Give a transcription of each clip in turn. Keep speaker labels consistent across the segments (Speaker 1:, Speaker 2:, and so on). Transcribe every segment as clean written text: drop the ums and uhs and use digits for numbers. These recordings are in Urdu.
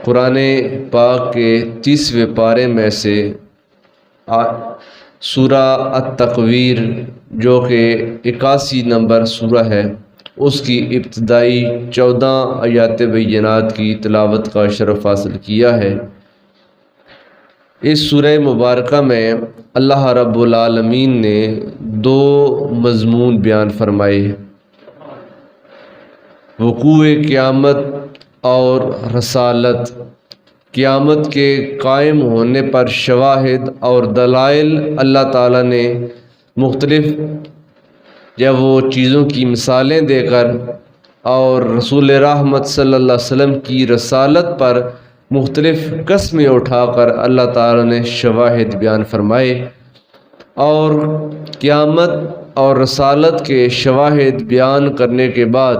Speaker 1: قرآن پاک کے 30ویں پارے میں سے سورہ التکویر جو کہ 81 نمبر سورہ ہے، اس کی ابتدائی 14 آیات بینات کی تلاوت کا شرف حاصل کیا ہے۔ اس سورہ مبارکہ میں اللہ رب العالمین نے 2 مضمون بیان فرمائے: وقوع قیامت اور رسالت۔ قیامت کے قائم ہونے پر شواہد اور دلائل اللہ تعالیٰ نے مختلف وہ چیزوں کی مثالیں دے کر، اور رسول رحمت صلی اللہ علیہ وسلم کی رسالت پر مختلف قسمیں اٹھا کر اللہ تعالیٰ نے شواہد بیان فرمائے۔ اور قیامت اور رسالت کے شواہد بیان کرنے کے بعد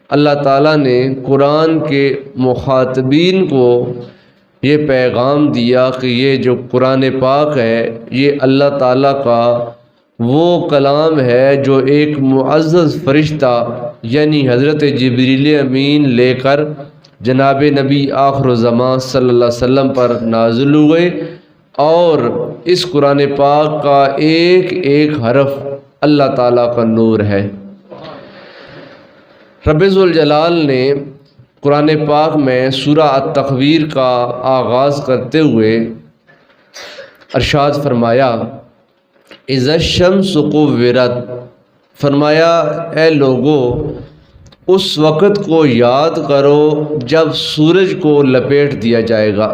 Speaker 1: اللہ تعالیٰ نے قرآن کے مخاطبین کو یہ پیغام دیا کہ یہ جو قرآن پاک ہے یہ اللہ تعالیٰ کا وہ کلام ہے جو ایک معزز فرشتہ یعنی حضرت جبریل امین لے کر جناب نبی آخر الزمان صلی اللہ علیہ وسلم پر نازل ہوئے، اور اس قرآن پاک کا ایک ایک حرف اللہ تعالیٰ کا نور ہے۔ رب ذوالجلال نے قرآن پاک میں سورہ التکویر کا آغاز کرتے ہوئے ارشاد فرمایا: اذا الشمس کورت، فرمایا اے لوگو اس وقت کو یاد کرو جب سورج کو لپیٹ دیا جائے گا۔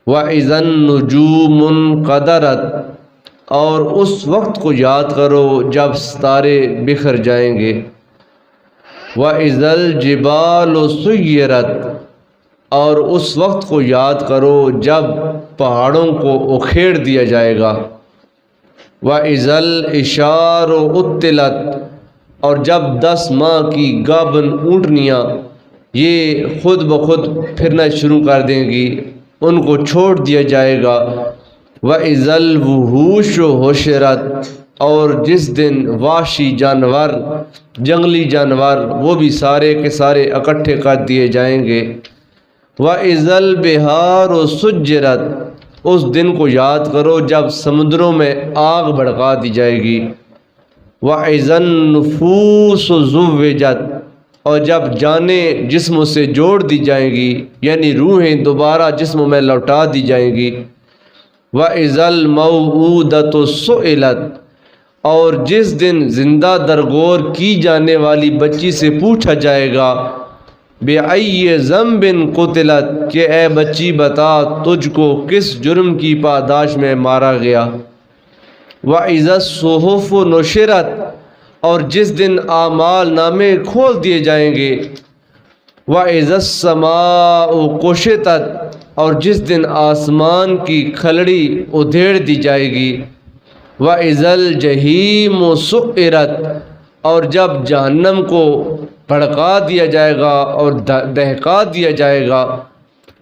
Speaker 1: وَإِذَا النُّجُومُ انقَدَرَتْ، اور اس وقت کو یاد کرو جب ستارے بکھر جائیں گے۔ وَإِذَا الْجِبَالُ سُيِّرَتْ، اور اس وقت کو یاد کرو جب پہاڑوں کو اکھیڑ دیا جائے گا۔ وَإِذَا الْعِشَارُ عُطِّلَتْ، اور جب 10 ماہ کی گابن اونٹنیاں یہ خود بخود پھرنا شروع کر دیں گی، ان کو چھوڑ دیا جائے گا۔ وَإِذَا الْوُحُوشُ حُشِرَتْ، اور جس دن وحشی جانور، جنگلی جانور وہ بھی سارے کے سارے اکٹھے کر دیے جائیں گے۔ وَإِذَا الْبِحَارُ سُجِّرَتْ، اس دن کو یاد کرو جب سمندروں میں آگ بھڑکا دی جائے گی۔ وَإِذَا النُّفُوسُ زُوِّجَتْ، اور جب جانیں جسموں سے جوڑ دی جائیں گی یعنی روحیں دوبارہ جسموں میں لوٹا دی جائیں گی۔ وَإِذَا الْمَوْءُودَةُ سُئِلَتْ، اور جس دن زندہ درگور کی جانے والی بچی سے پوچھا جائے گا بِأَيِّ ذَنبٍ قُتِلَتْ، کہ اے بچی بتا تجھ کو کس جرم کی پاداش میں مارا گیا۔ وَإِذَا الصُّحُفُ نُشِرَتْ، اور جس دن اعمال نامے کھول دیے جائیں گے۔ وَإِذَا السَّمَاءُ كُشِطَتْ، اور جس دن آسمان کی کھلڑی ادھیڑ دی جائے گی۔ وَإِذَا الْجَحِيمُ سُعِّرَتْ، اور جب جہنم کو بھڑکا دیا جائے گا اور دہکا دیا جائے گا۔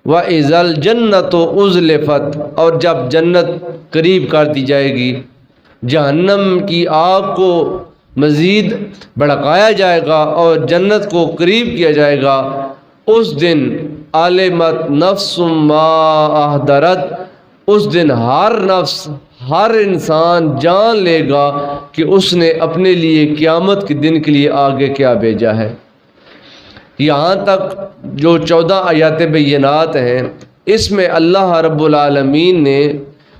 Speaker 1: وَإِذَا الْجَنَّةُ أُزْلِفَتْ، اور جب جنت قریب کر دی جائے گی۔ جہنم کی آگ کو مزید بھڑکایا جائے گا اور جنت کو قریب کیا جائے گا۔ اس دن عَلِمَتْ نَفْسٌ مَّا أَحْضَرَتْ، اس دن ہر نفس، ہر انسان جان لے گا کہ اس نے اپنے لیے قیامت کے دن کے لیے آگے کیا بھیجا ہے۔ یہاں تک جو 14 آیات بینات ہیں، اس میں اللہ رب العالمین نے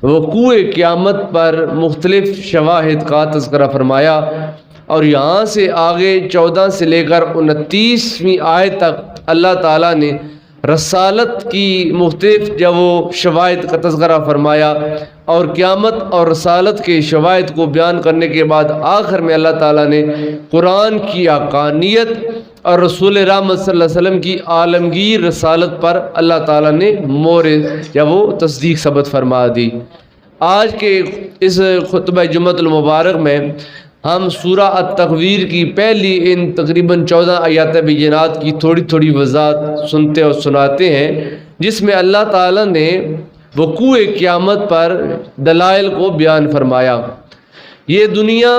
Speaker 1: وقوع قیامت پر مختلف شواہد کا تذکرہ فرمایا، اور یہاں سے آگے 14 سے لے کر 29ویں آیت تک اللہ تعالیٰ نے رسالت کی مختلف شواہد کا تذکرہ فرمایا، اور قیامت اور رسالت کے شواہد کو بیان کرنے کے بعد آخر میں اللہ تعالیٰ نے قرآن کی حقانیت اور رسول رحمت صلی اللہ علیہ وسلم کی عالمگیر رسالت پر اللہ تعالیٰ نے تصدیق ثبت فرما دی۔ آج کے اس خطبہ جمعۃ المبارک میں ہم سورہ التکویر کی پہلی ان تقریباً 14 آیات بینات کی تھوڑی تھوڑی وضاحت سنتے اور سناتے ہیں، جس میں اللہ تعالیٰ نے وقوع قیامت پر دلائل کو بیان فرمایا۔ یہ دنیا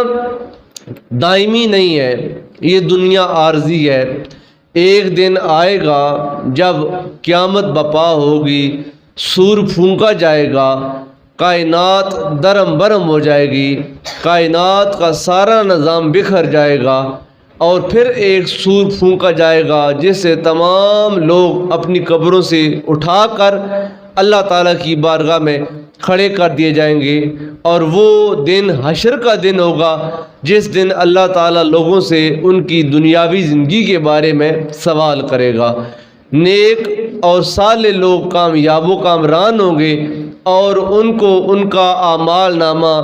Speaker 1: دائمی نہیں ہے، یہ دنیا عارضی ہے، ایک دن آئے گا جب قیامت بپا ہوگی، سور پھونکا جائے گا، کائنات درم برم ہو جائے گی، کائنات کا سارا نظام بکھر جائے گا، اور پھر ایک سور پھونکا جائے گا جس سے تمام لوگ اپنی قبروں سے اٹھا کر اللہ تعالیٰ کی بارگاہ میں کھڑے کر دیے جائیں گے، اور وہ دن حشر کا دن ہوگا جس دن اللہ تعالیٰ لوگوں سے ان کی دنیاوی زندگی کے بارے میں سوال کرے گا۔ نیک اور صالح لوگ کامیاب و کامران ہوں گے اور ان کو ان کا اعمال نامہ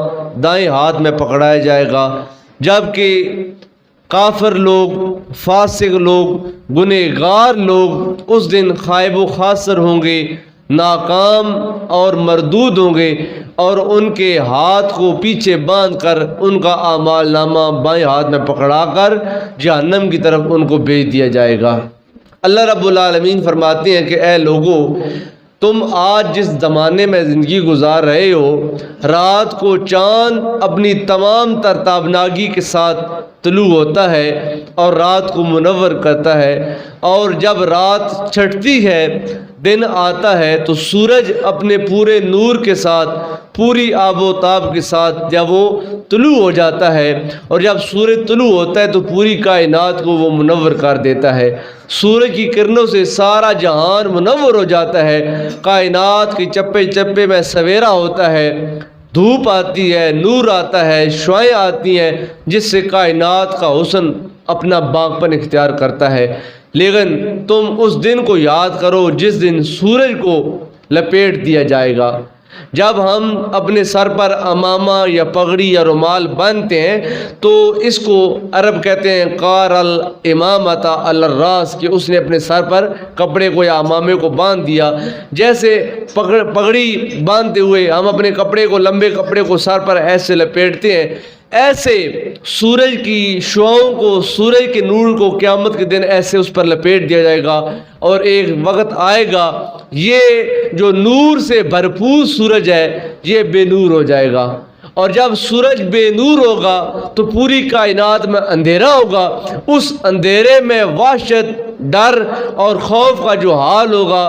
Speaker 1: دائیں ہاتھ میں پکڑایا جائے گا، جبکہ کافر لوگ، فاسق لوگ، گنہگار لوگ اس دن خائب و خاسر ہوں گے، ناکام اور مردود ہوں گے، اور ان کے ہاتھ کو پیچھے باندھ کر ان کا اعمال نامہ بائیں ہاتھ میں پکڑا کر جہنم کی طرف ان کو بھیج دیا جائے گا۔ اللہ رب العالمین فرماتے ہیں کہ اے لوگو، تم آج جس زمانے میں زندگی گزار رہے ہو، رات کو چاند اپنی تمام تر تابناکی کے ساتھ طلوع ہوتا ہے اور رات کو منور کرتا ہے، اور جب رات چھٹتی ہے، دن آتا ہے، تو سورج اپنے پورے نور کے ساتھ، پوری آب و تاب کے ساتھ جب وہ طلوع ہو جاتا ہے، اور جب سورج طلوع ہوتا ہے تو پوری کائنات کو وہ منور کر دیتا ہے۔ سورج کی کرنوں سے سارا جہان منور ہو جاتا ہے، کائنات کے چپے چپے میں سویرا ہوتا ہے، دھوپ آتی ہے، نور آتا ہے، شعائیں آتی ہیں، جس سے کائنات کا حسن اپنا باغپن اختیار کرتا ہے۔ لیکن تم اس دن کو یاد کرو جس دن سورج کو لپیٹ دیا جائے گا۔ جب ہم اپنے سر پر امامہ یا پگڑی یا رومال باندھتے ہیں تو اس کو عرب کہتے ہیں قار الامامۃ علی الراس، کہ اس نے اپنے سر پر کپڑے کو یا امامے کو باندھ دیا۔ جیسے پگڑی باندھتے ہوئے ہم اپنے کپڑے کو، لمبے کپڑے کو سر پر ایسے لپیٹتے ہیں، ایسے سورج کی شعاؤں کو، سورج کے نور کو قیامت کے دن ایسے اس پر لپیٹ دیا جائے گا، اور ایک وقت آئے گا یہ جو نور سے بھرپور سورج ہے یہ بے نور ہو جائے گا، اور جب سورج بے نور ہوگا تو پوری کائنات میں اندھیرا ہوگا۔ اس اندھیرے میں وحشت، ڈر اور خوف کا جو حال ہوگا،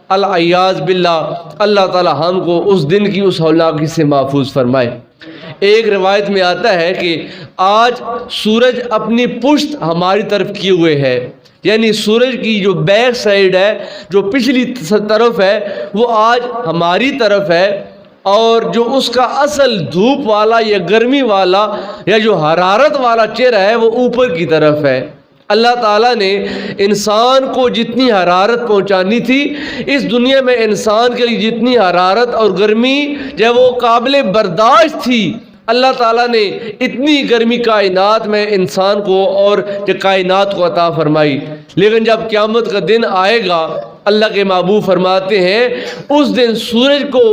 Speaker 1: العیاذ باللہ، اللہ تعالی ہم کو اس دن کی اس ہولناکی سے محفوظ فرمائے۔ ایک روایت میں آتا ہے کہ آج سورج اپنی پشت ہماری طرف کیے ہوئے ہے، یعنی سورج کی جو بیک سائیڈ ہے، جو پچھلی طرف ہے، وہ آج ہماری طرف ہے، اور جو اس کا اصل دھوپ والا یا گرمی والا یا جو حرارت والا چہرہ ہے وہ اوپر کی طرف ہے۔ اللہ تعالیٰ نے انسان کو جتنی حرارت پہنچانی تھی، اس دنیا میں انسان کے لیے جتنی حرارت اور گرمی جب وہ قابل برداشت تھی، اللہ تعالیٰ نے اتنی گرمی کائنات میں انسان کو اور کائنات کو عطا فرمائی۔ لیکن جب قیامت کا دن آئے گا، اللہ کے محبوب فرماتے ہیں اس دن سورج کو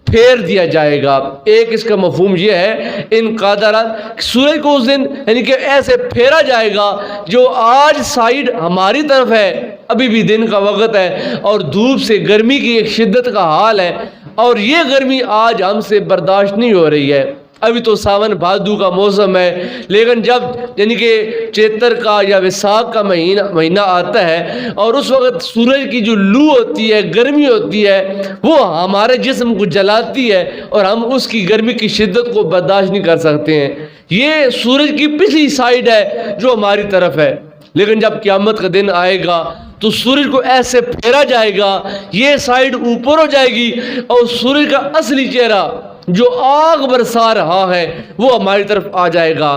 Speaker 1: پھیر دیا جائے گا۔ ایک اس کا مفہوم یہ ہے ان قادرات، سورج کو اس دن یعنی کہ ایسے پھیرا جائے گا جو آج سائیڈ ہماری طرف ہے، ابھی بھی دن کا وقت ہے اور دھوپ سے گرمی کی ایک شدت کا حال ہے، اور یہ گرمی آج ہم سے برداشت نہیں ہو رہی ہے۔ ابھی تو ساون بھادو کا موسم ہے، لیکن جب یعنی کہ چیتر کا یا ویساکھ کا مہینہ آتا ہے اور اس وقت سورج کی جو لو ہوتی ہے، گرمی ہوتی ہے، وہ ہمارے جسم کو جلاتی ہے اور ہم اس کی گرمی کی شدت کو برداشت نہیں کر سکتے ہیں۔ یہ سورج کی پچھلی سائیڈ ہے جو ہماری طرف ہے، لیکن جب قیامت کا دن آئے گا تو سورج کو ایسے پھیرا جائے گا، یہ سائیڈ اوپر ہو جائے گی، اور سورج کا اصلی چہرہ جو آگ برسا رہا ہے وہ ہماری طرف آ جائے گا۔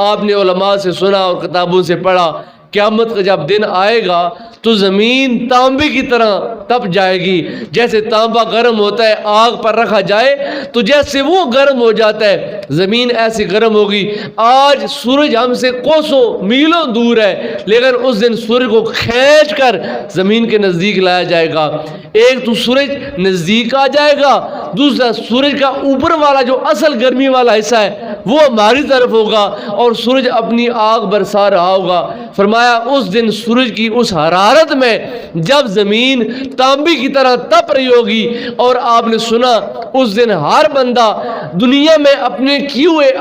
Speaker 1: آپ نے علماء سے سنا اور کتابوں سے پڑھا، قیامت کا جب دن آئے گا تو زمین تانبے کی طرح تپ جائے گی۔ جیسے تانبا گرم ہوتا ہے، آگ پر رکھا جائے تو جیسے وہ گرم ہو جاتا ہے، زمین ایسی گرم ہوگی۔ آج سورج ہم سے کوسوں میلوں دور ہے، لیکن اس دن سورج کو کھینچ کر زمین کے نزدیک لایا جائے گا۔ ایک تو سورج نزدیک آ جائے گا، دوسرا سورج کا اوپر والا جو اصل گرمی والا حصہ ہے وہ ہماری طرف ہوگا اور سورج اپنی آگ برسا رہا ہوگا۔ فرمایا اس دن سورج کی اس حرارت میں جب زمین تانبے کی طرح تپ رہی ہوگی، اور آپ نے سنا اس دن ہر بندہ دنیا میں اپنے کیے ہوئے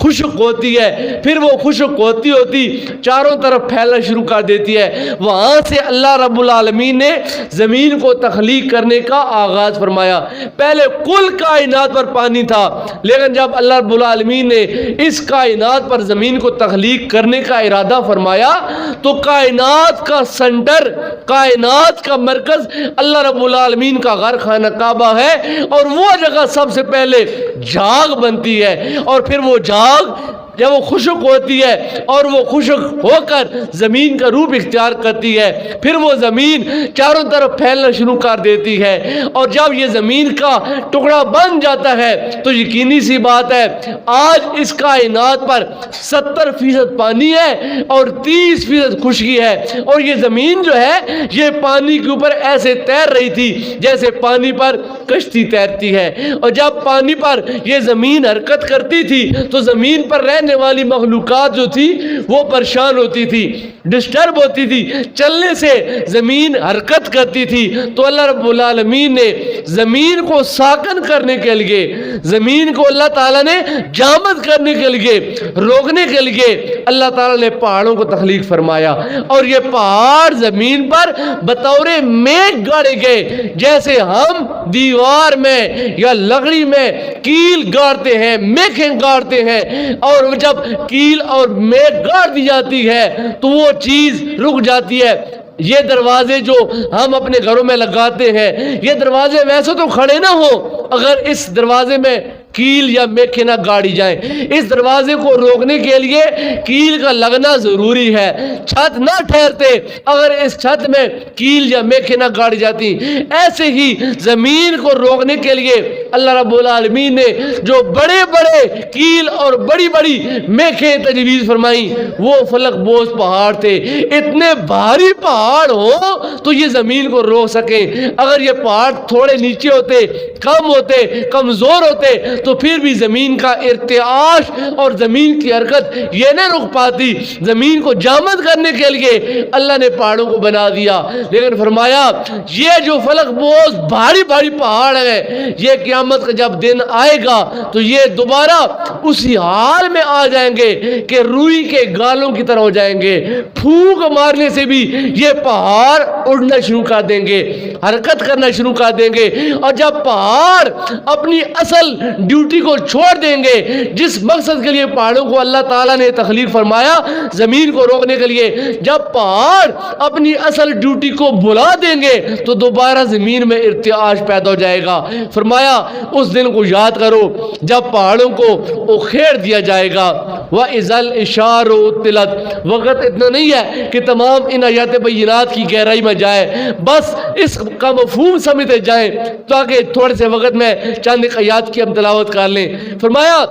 Speaker 1: خشک ہوتی ہے، پھر وہ خشک ہوتی ہوتی چاروں طرف پھیلنا شروع کر دیتی ہے۔ وہاں سے اللہ رب العالمین نے زمین کو تخلیق کرنے کا آغاز فرمایا۔ پہلے کل کائنات پر پانی تھا، لیکن جب اللہ رب العالمین نے اس کائنات پر زمین کو تخلیق کرنے کا ارادہ فرمایا تو کائنات کا سنٹر، کائنات کا مرکز اللہ رب العالمین کا گھر خانہ کعبہ ہے، اور وہ جگہ سب سے پہلے جھاگ بنتی ہے، اور پھر وہ جھاگ جب وہ خشک ہوتی ہے اور وہ خشک ہو کر زمین کا روپ اختیار کرتی ہے، پھر وہ زمین چاروں طرف پھیلنا شروع کر دیتی ہے، اور جب یہ زمین کا ٹکڑا بن جاتا ہے تو یقینی سی بات ہے آج اس کائنات پر 70% پانی ہے اور 30% خشکی ہے، اور یہ زمین جو ہے یہ پانی کے اوپر ایسے تیر رہی تھی جیسے پانی پر کشتی تیرتی ہے، اور جب پانی پر یہ زمین حرکت کرتی تھی تو زمین پر رہنے والی مخلوقات جو تھی وہ پریشان ہوتی تھی، ڈسٹرب ہوتی تھی، چلنے سے زمین حرکت کرتی تھی۔ تو اللہ رب العالمین نے زمین کو ساکن کرنے کے لیے، زمین کو اللہ تعالیٰ نے جامد کرنے کے لیے، روکنے کے لیے اللہ تعالیٰ نے پہاڑوں کو تخلیق فرمایا، اور یہ پہاڑ زمین پر بطور میخ گاڑے گئے، جیسے ہم دیوار میں یا لکڑی میں کیل گاڑتے ہیں، میخیں گاڑتے ہیں، اور جب کیل اور میخ گاڑ دی جاتی ہے تو وہ چیز رک جاتی ہے۔ یہ دروازے جو ہم اپنے گھروں میں لگاتے ہیں، یہ دروازے ویسے تو کھڑے نہ ہو اگر اس دروازے میں کیل یا میخیں نہ گاڑی جائیں۔ اس دروازے کو روکنے کے لیے کیل کا لگنا ضروری ہے، چھت نہ ٹھہرتے اگر اس چھت میں کیل یا میخیں نہ گاڑی جاتی۔ ایسے ہی زمین کو روکنے کے لیے اللہ رب العالمین نے جو بڑے بڑے کیل اور بڑی بڑی میخیں تجویز فرمائیں وہ فلک بوز پہاڑ تھے۔ اتنے بھاری پہاڑ ہو تو یہ زمین کو روک سکیں، اگر یہ پہاڑ تھوڑے نیچے ہوتے، کم ہوتے، کمزور ہوتے تو پھر بھی زمین کا ارتعاش اور زمین کی حرکت یہ نہ رک پاتی۔ زمین کو جامد کرنے کے لیے اللہ نے پہاڑوں کو بنا دیا، لیکن فرمایا یہ جو فلک بوز بھاری بھاری پہاڑ ہیں یہ قیامت کا جب دن آئے گا تو یہ دوبارہ اسی حال میں آ جائیں گے کہ روئی کے گالوں کی طرح ہو جائیں گے۔ پھونک مارنے سے بھی یہ پہاڑ اڑنا شروع کر دیں گے، حرکت کرنا شروع کر دیں گے، اور جب پہاڑ اپنی اصل ڈیوٹی کو چھوڑ دیں گے، جس مقصد کے لیے پہاڑوں کو اللہ تعالیٰ نے تخلیق فرمایا زمین کو روکنے کے لیے، جب پہاڑ اپنی اصل ڈیوٹی کو بلا دیں گے تو دوبارہ زمین میں ارتعاش پیدا ہو جائے گا۔ فرمایا اس دن کو یاد کرو جب پہاڑوں کو اکھیڑ دیا جائے گا۔ وَإِذَا الْإِشَارُ عُطِّلَتْ۔ وقت اتنا نہیں ہے کہ تمام ان آیات بینات کی گہرائی میں جائے، بس اس کا مفہوم سمجھتے جائیں تاکہ تھوڑے سے وقت میں چند آیات کی ہم تلاوت کر لیں۔ فرمایا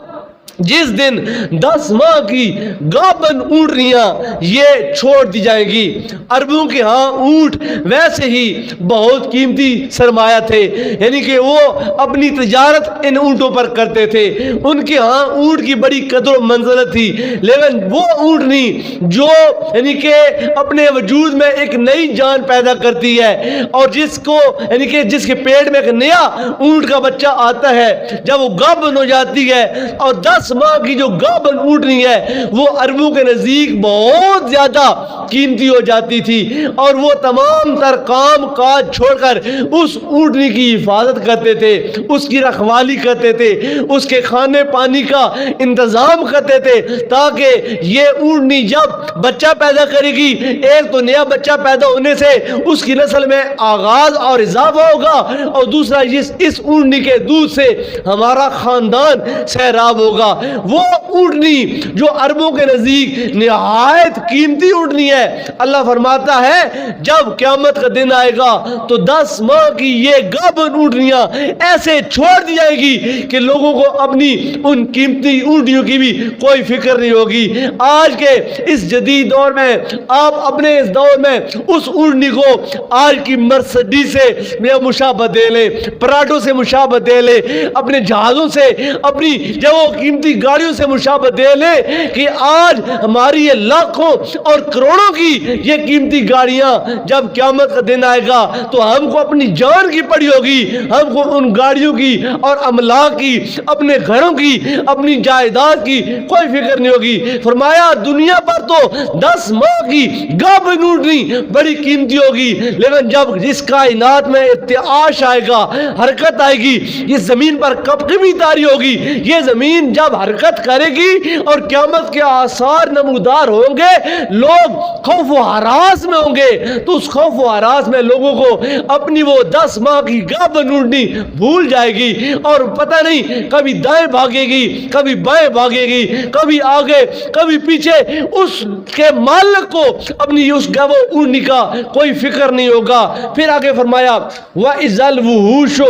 Speaker 1: جس دن 10 ماہ کی گابن اونٹنیاں یہ چھوڑ دی جائیں گی۔ عربوں کے ہاں اونٹ ویسے ہی بہت قیمتی سرمایہ تھے، یعنی کہ وہ اپنی تجارت ان اونٹوں پر کرتے تھے، ان کے ہاں اونٹ کی بڑی قدر و منزلت تھی، لیکن وہ اونٹنی جو یعنی کہ اپنے وجود میں ایک نئی جان پیدا کرتی ہے، اور جس کو یعنی کہ جس کے پیٹ میں ایک نیا اونٹ کا بچہ آتا ہے، جب وہ گابن ہو جاتی ہے اور 10 ماہ کی جو گابن اونٹنی ہے وہ عربوں کے نزدیک بہت زیادہ قیمتی ہو جاتی تھی، اور وہ تمام تر کام کاج چھوڑ کر اس اونٹنی کی حفاظت کرتے تھے، اس کی رکھوالی کرتے تھے، اس کے کھانے پانی کا انتظام کرتے تھے، تاکہ یہ اونٹنی جب بچہ پیدا کرے گی، ایک تو نیا بچہ پیدا ہونے سے اس کی نسل میں آغاز اور اضافہ ہوگا، اور دوسرا اس اونٹنی کے دودھ سے ہمارا خاندان سیراب ہوگا۔ وہ اونٹنی جو عربوں کے نزدیک نہایت قیمتی اونٹنی ہے، اللہ فرماتا ہے جب قیامت کا دن آئے گا تو 10 ماہ کی یہ گابن اونٹنیاں ایسے چھوڑ دی جائے گی کہ لوگوں کو اپنی ان قیمتی اونٹنیوں کی بھی کوئی فکر نہیں ہوگی۔ آج کے اس جدید دور میں آپ اپنے اس دور میں اس اونٹنی کو آج کی مرسڈیز سے مشابہت دے لیں، پراڈو سے مشابہت دے لیں، اپنے جہازوں سے، اپنی جو قیمتی قیمتی گاڑیوں سے مشابہت دے لیں کہ آج ہماری یہ لاکھوں اور کروڑوں کی یہ قیمتی گاڑیاں جب قیامت کا دن آئے گا تو ہم کو اپنی جان کی پڑی ہوگی، ہم کو ان گاڑیوں کی اور املاک کی، اپنے گھروں کی، اپنی جائیداد کی کوئی فکر نہیں ہوگی۔ فرمایا دنیا پر تو 10 ماہ کی گاہ بنوٹنی بڑی قیمتی ہوگی، لیکن جب اس کائنات میں ارتعاش آئے گا، حرکت آئے گی، یہ زمین پر کبھی تاری ہوگی، یہ زمین جب حرکت کرے گی اور قیامت کے آثار نمودار ہوں گے، لوگ خوف و ہراس میں ہوں گے، تو اس خوف و ہراس میں لوگوں کو اپنی وہ 10 ماہ کی گاہ بنوٹنی بھول جائے گی، اور پتہ نہیں کبھی دائیں بھاگے گی، کبھی بائیں بھاگے گی، کبھی آگے کبھی پیچھے، اس کے مالک کو اپنی اس گاہ اڑنے کا کوئی فکر نہیں ہوگا۔ پھر آگے فرمایا وَإِذَا الْوُحُوشُ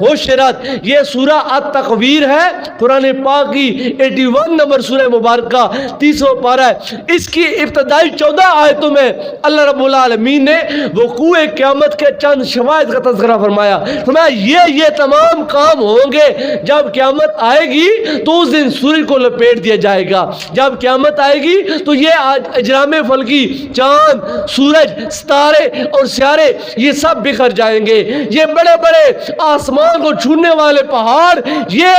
Speaker 1: حُشِرَتْ، یہ سورہ التکویر ہے، قرآن پاک کی 81 نمبر سورہ مبارکہ 30واں پارہ ہے۔ اس کی ابتدائی 14 آیتوں میں اللہ رب العالمین نے وقوع قیامت کے چند شواہد کا تذکرہ فرمایا۔ یہ تمام کام ہوں گے جب قیامت آئے گی، تو اس دن سورج کو لپیٹ دیا جائے گا۔ جب قیامت آئے گی تو یہ اجرام فلکی، چاند، سورج، ستارے اور سیارے یہ سب بکھر جائیں گے۔ یہ بڑے بڑے آسمان کو چھونے والے پہاڑ یہ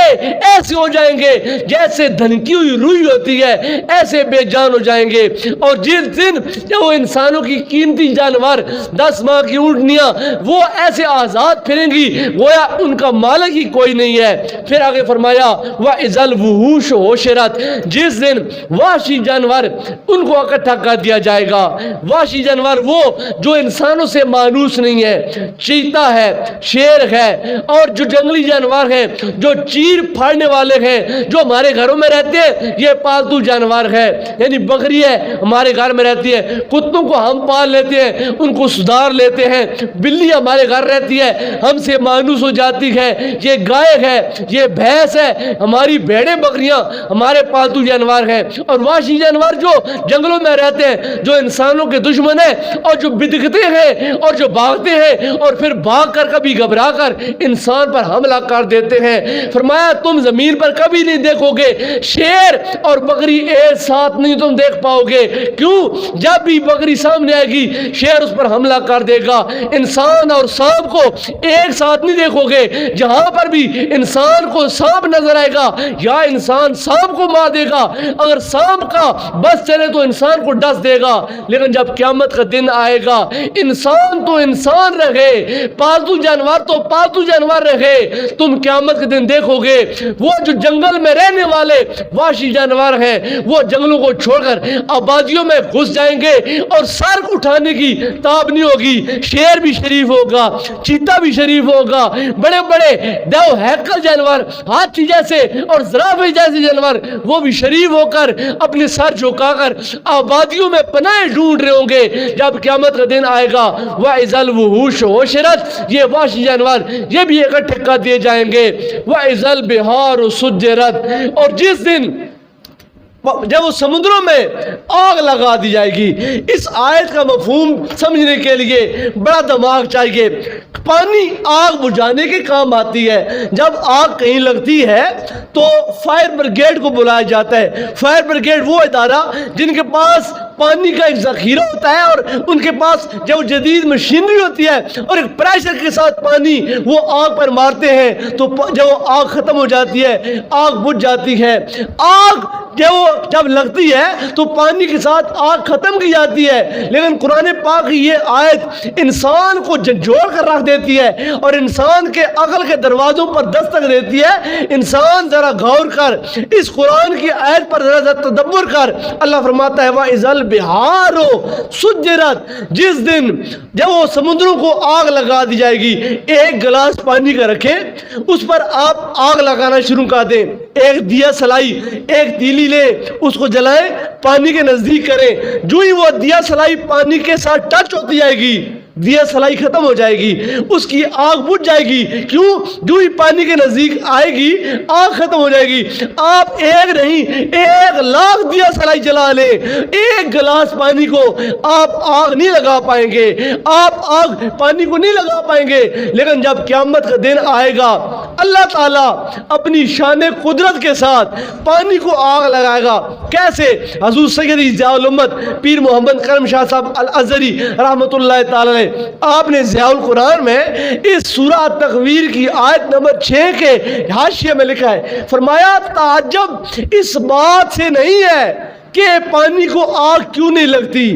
Speaker 1: ایسے ہو جائیں گے جیسے دھنکی ہوئی روئی ہوتی ہے، ایسے بے جان ہو جائیں گے۔ اور جس دن جب وہ انسانوں کی قیمتی جانور 10 ماہ کی اونٹنیاں وہ ایسے آزاد پھریں گی گویا ان کا مالک ہی کوئی نہیں ہے۔ پھر آگے فرمایا وَإِذَا الْوُحُوشُ حُشِرَتْ، جس دن وحشی جانور ان کو اکٹھا کر دیا جائے گا۔ وحشی جانور وہ جو انسانوں سے مانوس نہیں ہے، چیتا ہے، شیر ہے، اور جو جنگلی جانور ہیں جو چیر پھاڑنے والے ہیں جو ہمارے گھروں میں رہتے ہیں، یہ پالتو جانور ہے، یعنی بکری ہے ہمارے گھر میں رہتی ہے، کتوں کو ہم پال لیتے ہیں، ان کو سدھار لیتے ہیں، بلی ہمارے گھر رہتی ہے، ہم سے مانوس ہو جاتی ہے، یہ گائے ہے، یہ بھینس ہے، ہماری بھیڑیں بکریاں ہمارے پالتو جانور ہیں۔ اور وحشی جانور جو جنگلوں میں رہتے ہیں، جو انسانوں کے دشمن ہیں اور جو بدکتے ہیں اور جو بھاگتے ہیں اور پھر بھاگ کر کبھی گھبرا کر انسان پر حملہ کر دیتے ہیں۔ فرمایا تم زمین پر کبھی نہیں دیکھو گے شیر اور بکری ایک ساتھ نہیں تم دیکھ پاؤ گے۔ کیوں؟ جب بھی بکری سامنے آئے گی شیر اس پر حملہ کر دے گا۔ انسان اور سانپ کو ایک ساتھ نہیں دیکھو گے، جہاں پر بھی انسان کو سانپ نظر آئے گا یا انسان سانپ کو مار دے گا، اگر سانپ کا بس چلے تو انسان کو ڈس دے گا، لیکن جب قیامت کا دن آئے گا انسان تو انسان رہے، پالتو جانور تو پالتو جانور رہے۔ تم قیامت کے دن دیکھو گے وہ جو جنگل میں رہنے والے وحشی جانور ہیں وہ جنگلوں کو چھوڑ کر آبادیوں میں گھس جائیں گے اور سر اٹھانے کی تاب نہیں ہوگی۔ شیر بھی شریف ہوگا، چیتا بھی شریف ہوگا، بڑے بڑے دیو ہیکل جانور، ہاتھی جیسے اور زرافے جیسے جانور وہ بھی شریف ہو کر اپنے سر جھکا کر آبادیوں میں پناہ ڈھونڈ رہے ہوں گے جب قیامت کا دن آئے گا۔ وَإِذَا الْوُحُوشُ حُشِرَتْ، یہ وحشی جانور یہ بھی اکٹھے کر دیے جائیں گے۔ وَإِذَا الْبِحَارُ سُجِّرَتْ، اور جس دن جب وہ سمندروں میں آگ لگا دی جائے گی۔ اس آیت کا مفہوم سمجھنے کے لیے بڑا دماغ چاہیے۔ پانی آگ بجھانے کے کام آتی ہے۔ جب آگ کہیں لگتی ہے تو فائر بریگیڈ کو بلایا جاتا ہے۔ فائر بریگیڈ وہ ادارہ جن کے پاس پانی کا ایک ذخیرہ ہوتا ہے اور ان کے پاس جو جدید مشینری ہوتی ہے اور ایک پریشر کے ساتھ پانی وہ آگ پر مارتے ہیں تو جب آگ ختم ہو جاتی ہے، آگ بجھ جاتی ہے۔ آگ جب لگتی ہے تو پانی کے ساتھ آگ ختم کی جاتی ہے، لیکن قرآن پاک کی یہ آیت انسان کو جھنجھوڑ کر رکھ دیتی ہے اور انسان کے عقل کے دروازوں پر دستک دیتی ہے۔ انسان ذرا غور کر، اس قرآن کی آیت پر ذرا تدبر کر۔ اللہ فرماتا ہے وَإِذَا الْبِحَارُ سُجِّرَتْ، جس دن جب وہ سمندروں کو آگ لگا دی جائے گی، ایک گلاس پانی کا رکھیں، اس پر آپ آگ لگانا شروع کر دیں، ایک دیا سلائی، ایک تیلی لے، اس کو جلائیں، پانی کے نزدیک کریں، جو ہی وہ دیا سلائی پانی کے ساتھ ٹچ ہوتی جائے گی
Speaker 2: دیا سلائی ختم ہو جائے گی، اس کی آگ بجھ جائے گی. کیوں؟ جو ہی پانی کے نزدیک آئے گی آگ ختم ہو جائے گی. آپ ایک نہیں 1,00,000 دیا سلائی جلا لیں، ایک گلاس پانی کو آپ آگ نہیں لگا پائیں گے، آپ آگ پانی کو نہیں لگا پائیں گے. لیکن جب قیامت کا دن آئے گا اللہ تعالیٰ اپنی شان قدرت کے ساتھ پانی کو آگ لگائے گا. کیسے؟ حضور سیدی ضیاء الامت پیر محمد کرم شاہ صاحب الازہری رحمۃ اللہ تعالی علیہ، آپ نے ضیاء القرآن میں اس سورہ تکویر کی آیت نمبر 6 کے حاشیے میں لکھا ہے، فرمایا تعجب اس بات سے نہیں ہے کہ پانی کو آگ کیوں نہیں لگتی،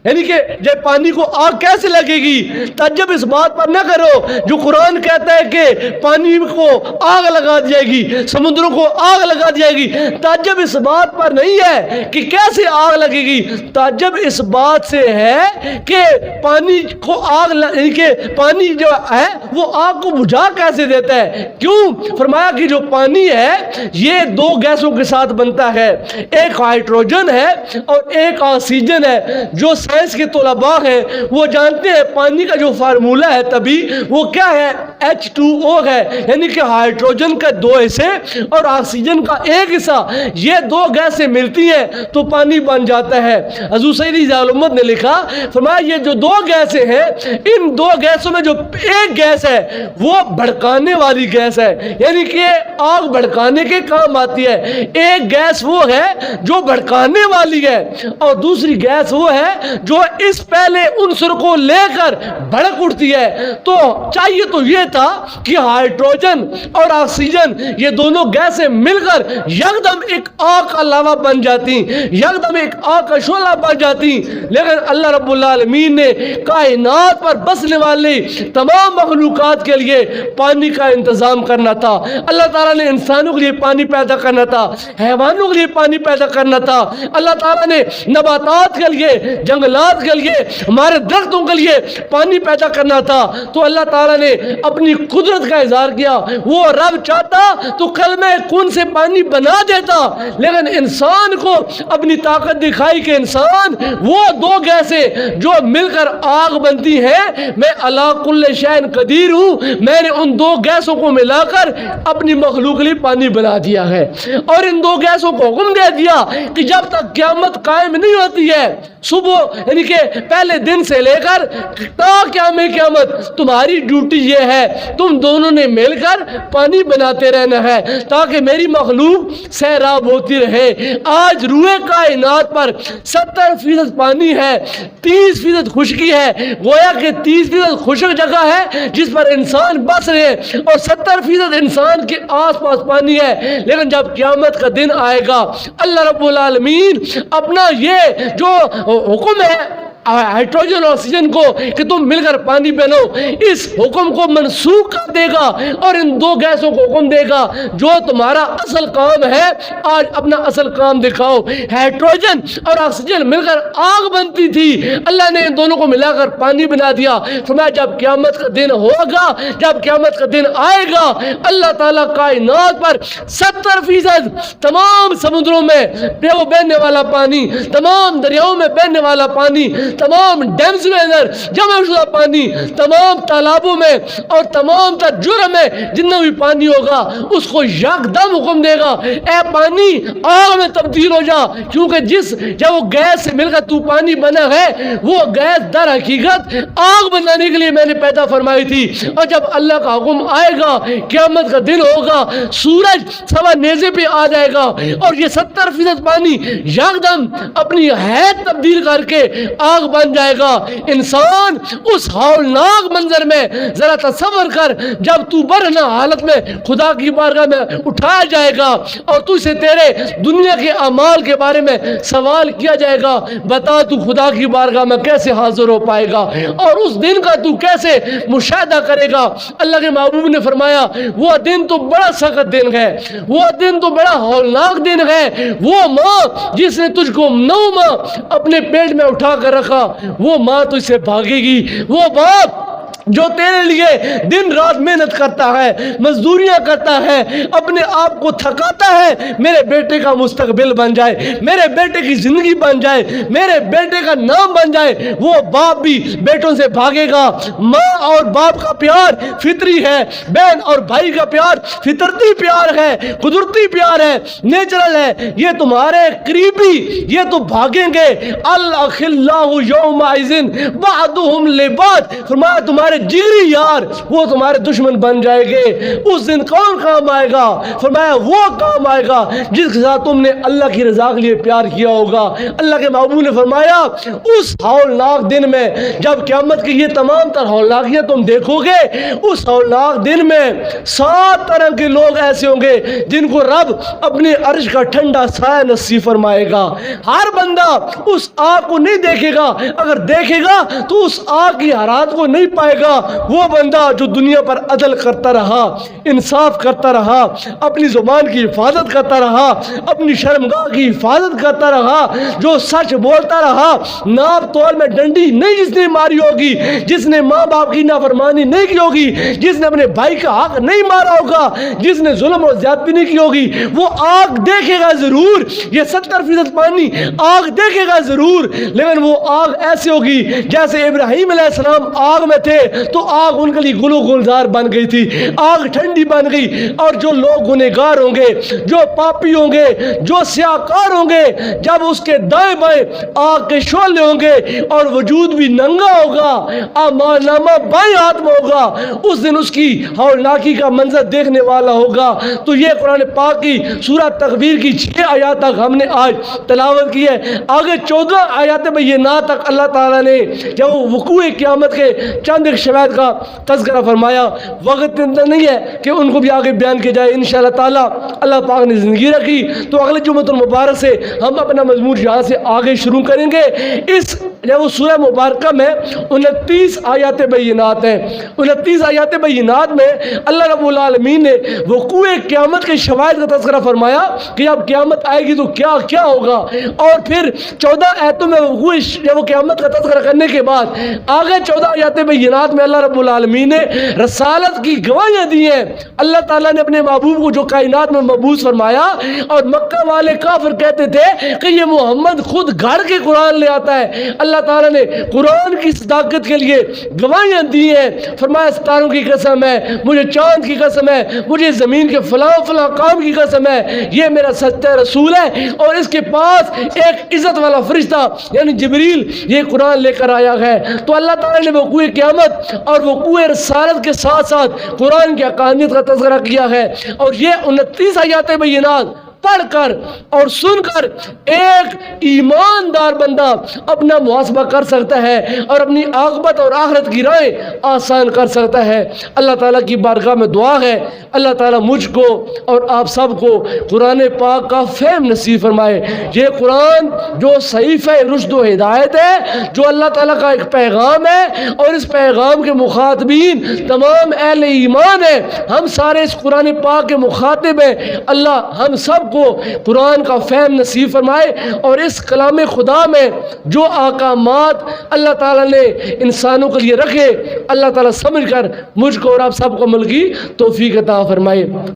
Speaker 2: یعنی کہ جب پانی کو آگ کیسے لگے گی، تعجب اس بات پر نہ کرو جو قرآن کہتا ہے کہ پانی کو آگ لگا دی جائے گی، سمندروں کو آگ لگا دی جائے گی. تعجب اس بات پر نہیں ہے کہ کیسے آگ لگے گی، تعجب اس بات سے ہے کہ پانی کو آگ یعنی کہ پانی جو ہے وہ آگ کو بجھا کیسے دیتا ہے. کیوں؟ فرمایا کہ جو پانی ہے یہ 2 گیسوں کے ساتھ بنتا ہے، ایک ہائیڈروجن ہے اور ایک آکسیجن ہے. جو سائنس کے طلباء ہیں وہ جانتے ہیں پانی کا جو فارمولہ ہے طبی وہ کیا ہے، H2O ہے، یعنی کہ ہائیڈروجن کا 2 حصے اور آکسیجن کا 1 حصہ، یہ 2 گیسیں ملتی ہیں تو پانی بن جاتا ہے. حضور سیدی ضیاء الامت نے لکھا، فرمایا یہ جو 2 گیسیں ہیں ان 2 گیسوں میں جو ایک گیس ہے وہ بھڑکانے والی گیس ہے، یعنی کہ آگ بھڑکانے کے کام آتی ہے. ایک گیس وہ ہے جو بھڑکانے والی ہے اور دوسری گیس وہ ہے جو اس پہلے عنصر کو لے کر بھڑک اٹھتی ہے. تو چاہیے تو یہ تھا کہ ہائیڈروجن اور آکسیجن یہ دونوں گیسیں مل کر یکدم ایک آگ کا لاوا بن جاتی، یکدم ایک آگ کا شعلہ بن جاتی. لیکن اللہ رب العالمین نے کائنات پر بسنے والی تمام مخلوقات کے لیے پانی کا انتظام کرنا تھا. اللہ تعالیٰ نے انسانوں کے لیے پانی پیدا کرنا تھا، حیوانوں کے لیے پانی پیدا کرنا تھا. اللہ تعالیٰ نے نباتات کے لیے، جنگلات کے لیے، ہمارے درختوں کے لیے پانی پیدا کرنا تھا. تو اللہ تعالیٰ نے اپنی قدرت کا اظہار کیا. وہ رب چاہتا تو کلمہ کن سے پانی بنا دیتا، لیکن انسان کو اپنی طاقت دکھائی کہ انسان وہ 2 گیسیں جو مل کر آگ بنتی ہیں، میں علی کل شیء قدیر ہوں، میں نے ان 2 گیسوں کو ملا کر اپنی مخلوق کے لیے پانی بنا دیا ہے. اور ان 2 گیسوں کو حکم دے دیا کہ جب تک قیامت قائم نہیں ہوتی ہے، صبح یعنی کہ پہلے دن سے لے کر تا قیامت تمہاری ڈیوٹی یہ ہے، تم دونوں نے مل کر پانی بناتے رہنا ہے تاکہ میری مخلوق سیراب ہوتی رہے. آج روئے کائنات پر 70% پانی ہے، 30% خشکی ہے. گویا کہ 30% خشک جگہ ہے جس پر انسان بس رہے اور 70% انسان کے آس پاس پانی ہے. لیکن جب قیامت کا دن آئے گا اللہ رب العالمین اپنا یہ جو حکم ہے ہائیڈروجن اور آکسیجن کو کہ تم مل کر پانی بنو، اس حکم کو منسوخ کر دے گا اور ان 2 گیسوں کو حکم دے گا جو تمہارا اصل کام ہے آج اپنا اصل کام دکھاؤ. ہائیڈروجن اور آکسیجن مل کر آگ بنتی تھی، اللہ نے ان دونوں کو ملا کر پانی بنا دیا. فرمایا جب قیامت کا دن ہوگا، جب قیامت کا دن آئے گا، اللہ تعالیٰ کائنات پر 70% تمام سمندروں میں وہ بہنے والا پانی، تمام دریاؤں میں بہنے والا پانی، تمام ڈیمز میں اندر جمع شدہ پانی، تمام تالابوں میں اور تمام تر جرم میں جتنا بھی پانی ہوگا اس کو یکدم حکم دے گا، اے پانی آگ میں تبدیل ہو جا. کیونکہ جب وہ گیس سے مل کر تو پانی بنا ہے، وہ گیس در حقیقت آگ بنانے کے لیے میں نے پیدا فرمائی تھی. اور جب اللہ کا حکم آئے گا، قیامت کا دن ہوگا، سورج سوا نیزے پہ آ جائے گا اور یہ 70% پانی یکدم اپنی حیثیت تبدیل کر کے آگ بن جائے گا. انسان اس ہولناک منظر میں ذرا تصور کر، جب تو برہنہ حالت میں خدا کی بارگاہ میں اٹھایا جائے گا اور تو سے تیرے دنیا کے اعمال کے بارے میں سوال کیا جائے گا، بتا تو خدا کی بارگاہ میں کیسے حاضر ہو پائے گا اور اس دن کا تو کیسے مشاہدہ کرے گا. اللہ کے محبوب نے فرمایا وہ دن تو بڑا سخت دن ہے، وہ دن تو بڑا ہولناک دن ہے. وہ ماں جس نے تجھ کو 9 ماہ اپنے پیٹ میں اٹھا کر رکھا، وہ ماں تجھ سے بھاگے گی. وہ باپ جو تیرے لیے دن رات محنت کرتا ہے, مزدوریاں کرتا ہے, اپنے آپ کو تھکاتا ہے, میرے بیٹے کا مستقبل بن جائے, میرے بیٹے کی زندگی بن جائے, میرے بیٹے کا نام بن جائے, وہ باپ بھی بیٹوں سے بھاگے گا. ماں اور باپ کا پیار فطری ہے, بہن اور بھائی کا پیار فطرتی پیار ہے, قدرتی پیار ہے, نیچرل ہے. یہ تمہارے قریبی, یہ تو بھاگیں گے. الاخلاء یومئذ بعضهم لبعض, فرمایا تمہارے جگری یار وہ تمہارے دشمن بن جائے گے. اس دن کون کام آئے گا؟ فرمایا وہ کام آئے گا جس کے ساتھ تم نے اللہ کی رضا کے لیے پیار کیا ہوگا. اللہ کے محبوب نے فرمایا اس ہولناک دن میں جب قیامت کی یہ تمام تر ہولناکیاں تم دیکھو گے, اس ہولناک دن میں 7 طرح کے لوگ ایسے ہوں گے جن کو رب اپنے عرش کا ٹھنڈا سایہ نصیب فرمائے گا. ہر بندہ اس آگ کو نہیں دیکھے گا, اگر دیکھے گا تو اس آگ کی حرارت کو نہیں پائے گا. وہ بندہ جو دنیا پر عدل کرتا رہا, انصاف کرتا رہا, اپنی زبان کی حفاظت کرتا رہا, اپنی شرمگاہ کی حفاظت کرتا رہا, جو سچ بولتا رہا, ناپ تول میں ڈنڈی نہیں جس نے ماری ہوگی, جس نے ماں باپ کی نافرمانی نہیں کی ہوگی, جس نے اپنے بھائی کا حق نہیں مارا ہوگا, جس نے ظلم اور زیادتی نہیں کی ہوگی, وہ آگ دیکھے گا ضرور. یہ 70% پانی آگ دیکھے گا ضرور, لیکن وہ آگ ایسے ہوگی جیسے ابراہیم علیہ السلام آگ میں تھے تو آگ ان کے لیے گلو گلزار بن گئی تھی, آگ ٹھنڈی بن گئی. اور جو لوگ گنہگار ہوں گے, جو پاپی ہوں گے, جو سیاکار ہوں گے, جب اس کے دائیں بائیں آگ کے شعلے ہوں گے اور وجود بھی ننگا ہوگا, اعمال نامہ بائیں ہاتھ میں ہوگا, اس دن اس کی ہولناکی کا منظر دیکھنے والا ہوگا. تو یہ قرآن پاک کی سورہ تکویر کی 6 آیات تک ہم نے آج تلاوت کی ہے. آگے 14 آیات بینات تک اللہ تعالیٰ نے جب وقوع قیامت کے چند ایک شواہد کا تذکرہ فرمایا. وقت نہیں ہے کہ ان کو بھی آگے بیان کیا جائے. انشاءاللہ تعالیٰ اللہ پاک نے زندگی رکھی تو اگلے جمعۃ المبارک سے ہم اپنا مضمون یہاں سے آگے شروع کریں گے. اس جب وہ سورہ مبارکہ میں 29 آیات بینات ہیں. 29 آیات بینات میں اللہ رب العالمین نے وقوع قیامت کے شواہد کا تذکرہ فرمایا کہ اب قیامت آئے گی تو کیا کیا ہوگا, اور پھر 14 آیتوں میں وقوع جب وہ قیامت کا تذکرہ کرنے کے بعد آگے 14 آیات بینات میں اللہ رب العالمین نے رسالت کی گواہیاں دی ہیں. اللہ تعالیٰ نے اپنے محبوب کو جو کائنات میں مبعوث فرمایا, اور مکہ والے کافر کہتے تھے کہ یہ محمد خود گھڑ کے قرآن لے آتا ہے. اللہ تعالیٰ نے قرآن کی صداقت کے لیے گواہیاں دی ہیں. فرمایا ستاروں کی قسم ہے, مجھے چاند کی قسم ہے, مجھے زمین کے فلاں فلاں کام کی قسم ہے, یہ میرا سچا رسول ہے, اور اس کے پاس ایک عزت والا فرشتہ یعنی جبریل یہ قرآن لے کر آیا ہے. تو اللہ تعالیٰ نے وقوع قیامت اور وقوع رسالت کے ساتھ ساتھ قرآن کی حقانیت کا تذکرہ کیا ہے. اور یہ 29 آیات بینات پڑھ کر اور سن کر ایک ایماندار بندہ اپنا محاسبہ کر سکتا ہے اور اپنی عاقبت اور آخرت کی راہیں آسان کر سکتا ہے. اللہ تعالیٰ کی بارگاہ میں دعا ہے اللہ تعالیٰ مجھ کو اور آپ سب کو قرآن پاک کا فہم نصیب فرمائے. یہ قرآن جو صحیفہ رشد و ہدایت ہے, جو اللہ تعالیٰ کا ایک پیغام ہے, اور اس پیغام کے مخاطبین تمام اہل ایمان ہیں. ہم سارے اس قرآن پاک کے مخاطب ہیں. اللہ ہم سب کو قرآن کا فہم نصیب فرمائے, اور اس کلام خدا میں جو احکامات اللہ تعالیٰ نے انسانوں کے لیے رکھے اللہ تعالیٰ سمجھ کر مجھ کو اور آپ سب کو عمل کی توفیق عطا فرمائے.